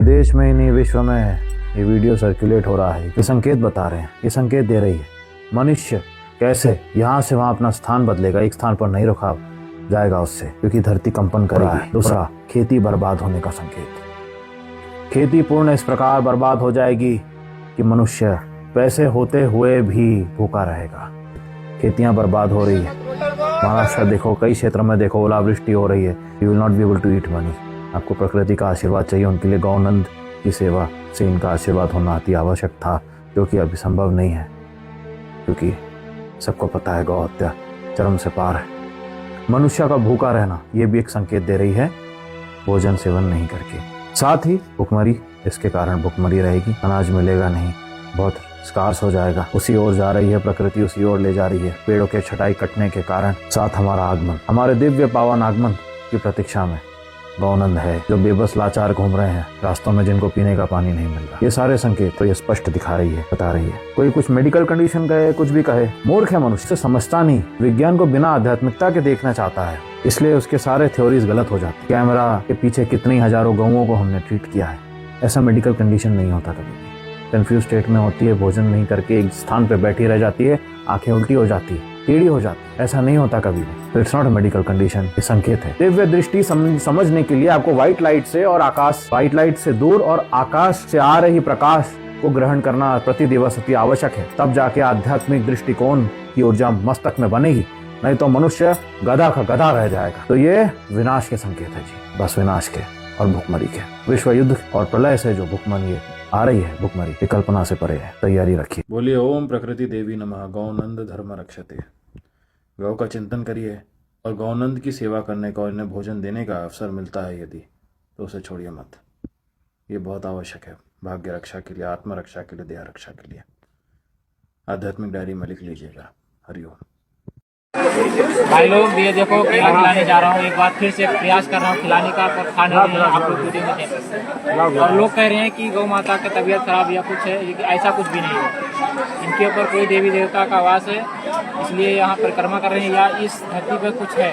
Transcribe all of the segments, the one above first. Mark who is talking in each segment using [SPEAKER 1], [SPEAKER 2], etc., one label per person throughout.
[SPEAKER 1] देश में ही नहीं विश्व में ये वीडियो सर्कुलेट हो रहा है। ये संकेत बता रहे हैं, ये संकेत दे रही है मनुष्य कैसे यहाँ से वहां अपना स्थान बदलेगा, एक स्थान पर नहीं रुका जाएगा उससे, क्योंकि धरती कंपन कर रहा है। दूसरा, खेती बर्बाद होने का संकेत। खेती पूर्ण इस प्रकार बर्बाद हो जाएगी कि मनुष्य पैसे होते हुए भी भूखा रहेगा। खेतियां बर्बाद हो रही है। महाराष्ट्र देखो, कई क्षेत्रों में देखो ओलावृष्टि हो रही है। You will not be able to eat money. आपको प्रकृति का आशीर्वाद चाहिए, उनके लिए गौनंद की सेवा से इनका आशीर्वाद होना अति आवश्यक था, जो कि अभी संभव नहीं है, क्योंकि सबको पता है गौ हत्या चरम से पार है। मनुष्य का भूखा रहना ये भी एक संकेत दे रही है, भोजन सेवन नहीं करके। साथ ही भुखमरी, इसके कारण भुखमरी रहेगी, अनाज मिलेगा नहीं, बहुत स्कार्स हो जाएगा। उसी ओर जा रही है प्रकृति, उसी ओर ले जा रही है। पेड़ों के छटाई कटने के कारण साथ हमारा आगमन, हमारे दिव्य पावन आगमन की प्रतीक्षा में गौनंद है, जो बेबस लाचार घूम रहे हैं रास्तों में, जिनको पीने का पानी नहीं मिल रहा। ये सारे संकेत तो ये स्पष्ट दिखा रही है, बता रही है। कोई कुछ मेडिकल कंडीशन कहे, कुछ भी कहे, मूर्ख है मनुष्य, से समझता नहीं, विज्ञान को बिना आध्यात्मिकता के देखना चाहता है, इसलिए उसके सारे थ्योरीज गलत हो जाते। कैमरा के पीछे कितनी हजारों गौओं को हमने ट्रीट किया है, ऐसा मेडिकल कंडीशन नहीं होता कभी भी। कंफ्यूज स्टेट में होती है, भोजन नहीं करके एक स्थान पे बैठी रह जाती है, आंखें उल्टी हो जाती है, टेढ़ी हो जाती है, ऐसा नहीं होता कभी भी। It's not a medical condition, ये संकेत है। दिव्य दृष्टि समझने के लिए आपको व्हाइट लाइट से और आकाश, व्हाइट लाइट से दूर और आकाश से आ रही प्रकाश को ग्रहण करना प्रति दिवस अति आवश्यक है। तब जाके आध्यात्मिक दृष्टिकोण की ऊर्जा मस्तक में बनेगी, नहीं तो मनुष्य गधा का गधा रह जाएगा। तो ये विनाश के संकेत है जी, बस विनाश के और भुखमरी के। विश्व युद्ध और प्रलय से जो भुखमरी आ रही है, भुखमरी की कल्पना से परे है, तैयारी रखिए। बोलिए ओम प्रकृति देवी नमः। गौनंद धर्म रक्षते। गौ का चिंतन करिए और गौनंद की सेवा करने का और इन्हें भोजन देने का अवसर मिलता है यदि, तो उसे छोड़िए मत। ये बहुत आवश्यक है, भाग्य रक्षा के लिए, आत्म रक्षा के लिए, देह रक्षा के लिए। आध्यात्मिक डायरी में लिख लीजिएगा। हरिओम।
[SPEAKER 2] भाई लोग, ये देखो केला खिलाने जा रहा हूँ, एक बार फिर से प्रयास कर रहा हूँ खिलाने का, पर खाने नहीं है, आप लोग वीडियो में देख सकते हैं। और लोग कह रहे हैं कि गौ माता की तबीयत खराब या कुछ है, लेकिन ऐसा कुछ भी नहीं है। इनके ऊपर कोई देवी देवता का वास है, इसलिए यहाँ परिक्रमा कर रहे हैं, या इस धरती पर कुछ है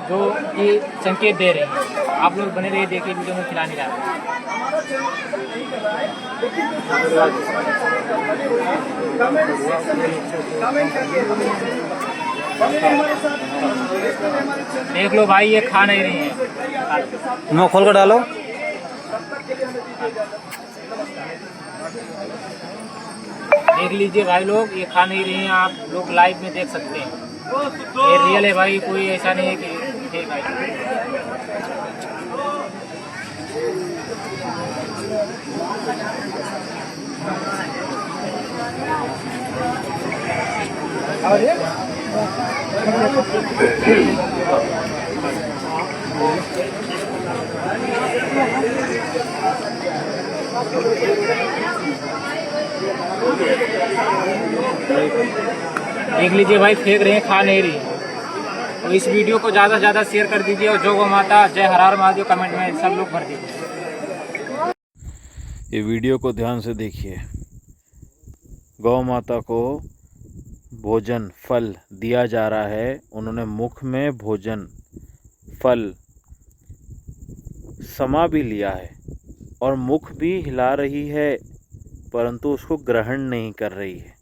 [SPEAKER 2] जो कि संकेत दे रहे हैं। आप लोग बने रहिए, देखिए वीडियो में खिलाने जा रहे हैं। देख लो भाई, ये खा नहीं रही है।
[SPEAKER 3] मुँह खोल कर डालो।
[SPEAKER 2] देख लीजिए भाई लोग, ये खा नहीं रही हैं, आप लोग लाइव में देख सकते हैं। ये रियल है भाई, कोई ऐसा नहीं है कि ठीक भाई। देख लीजिए भाई, फेंक रहे हैं, खा नहीं रही। और इस वीडियो को ज़्यादा से ज़्यादा शेयर कर दीजिए, और जो गौ माता जय हर हर महादेव कमेंट में सब लोग भर दीजिए।
[SPEAKER 1] ये वीडियो को ध्यान से देखिए। गौ माता को भोजन फल दिया जा रहा है, उन्होंने मुख में भोजन फल समा भी लिया है और मुख भी हिला रही है, परंतु उसको ग्रहण नहीं कर रही है।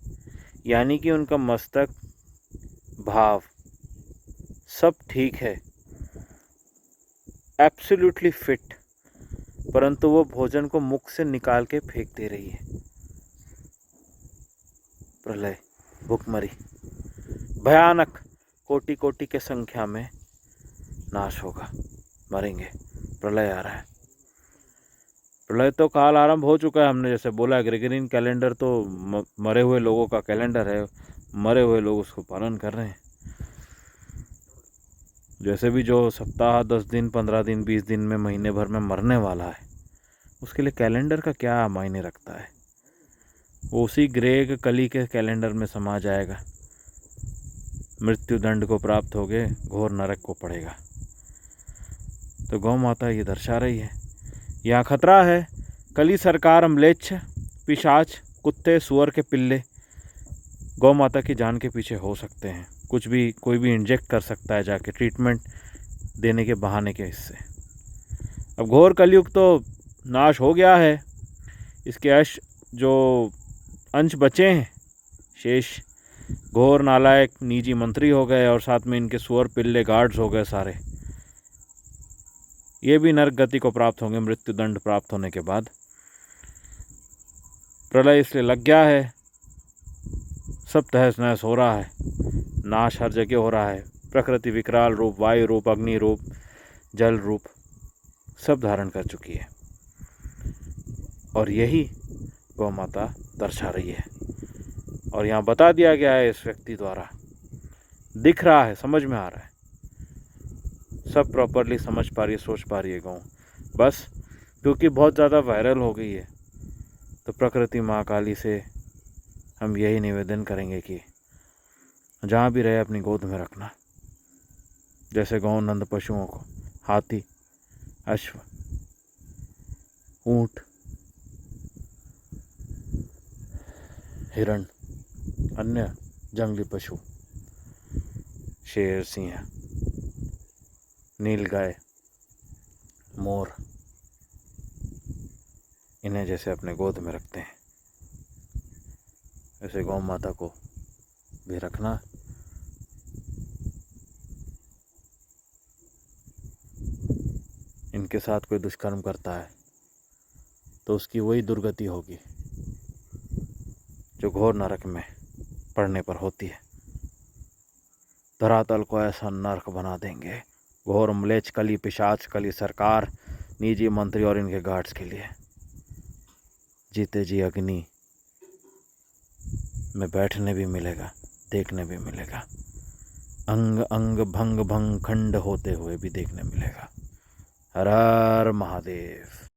[SPEAKER 1] यानी कि उनका मस्तक, भाव सब ठीक है, एब्सोल्युटली फिट, परंतु वो भोजन को मुख से निकाल के फेंक दे रही है। प्रलय, भुखमरी, भयानक, कोटि कोटि के संख्या में नाश होगा, मरेंगे। प्रलय आ रहा है। प्रलय तो काल आरंभ हो चुका है, हमने जैसे बोला। ग्रेगोरियन कैलेंडर तो मरे हुए लोगों का कैलेंडर है, मरे हुए लोग उसको पालन कर रहे हैं। जैसे भी जो सप्ताह, 10 दिन, 15 दिन, 20 दिन में, महीने भर में मरने वाला है, उसके लिए कैलेंडर का क्या मायने रखता है? वो उसी ग्रेग कली के कैलेंडर में समा जाएगा, मृत्यु दंड को प्राप्त हो गए, घोर नरक को पड़ेगा। तो गौ माता ये दर्शा रही है, यहाँ खतरा है। कली सरकार, अम्लेच्छ, पिशाच, कुत्ते, सुअर के पिल्ले गौ माता की जान के पीछे हो सकते हैं। कुछ भी, कोई भी इंजेक्ट कर सकता है जाके, ट्रीटमेंट देने के बहाने के हिस्से। अब घोर कलयुग तो नाश हो गया है, इसके जो अंश बचे हैं शेष घोर नालायक निजी मंत्री हो गए और साथ में इनके सुअर पिल्ले गार्ड्स हो गए सारे। ये भी नरक गति को प्राप्त होंगे मृत्यु दंड प्राप्त होने के बाद। प्रलय इसलिए लग गया है, सब तहस नहस हो रहा है, नाश हर जगह हो रहा है। प्रकृति विकराल रूप, वायु रूप, अग्नि रूप, जल रूप सब धारण कर चुकी है और यही गौ माता दर्शा रही है। और यहाँ बता दिया गया है इस व्यक्ति द्वारा, दिख रहा है, समझ में आ रहा है, सब प्रॉपरली समझ पा रही है, सोच पा रही है गौ। बस क्योंकि बहुत ज़्यादा वायरल हो गई है तो प्रकृति माँ काली से हम यही निवेदन करेंगे कि जहाँ भी रहे अपनी गोद में रखना। जैसे गौ नंद पशुओं को हाथी, अश्व, ऊंट, हिरण, अन्य जंगली पशु, शेर, सिंह, नीलगाय, मोर, इन्हें जैसे अपने गोद में रखते हैं ऐसे गौ माता को भी रखना। इनके साथ कोई दुष्कर्म करता है तो उसकी वही दुर्गति होगी जो घोर नरक में पड़ने पर होती है। धरातल को ऐसा नरक बना देंगे घोर म्लेच्छ कली, पिशाच कली, सरकार, निजी मंत्री और इनके गार्ड्स के लिए। जीते जी अग्नि में बैठने भी मिलेगा, देखने भी मिलेगा, अंग अंग भंग भंग खंड होते हुए भी देखने मिलेगा। हर हर महादेव।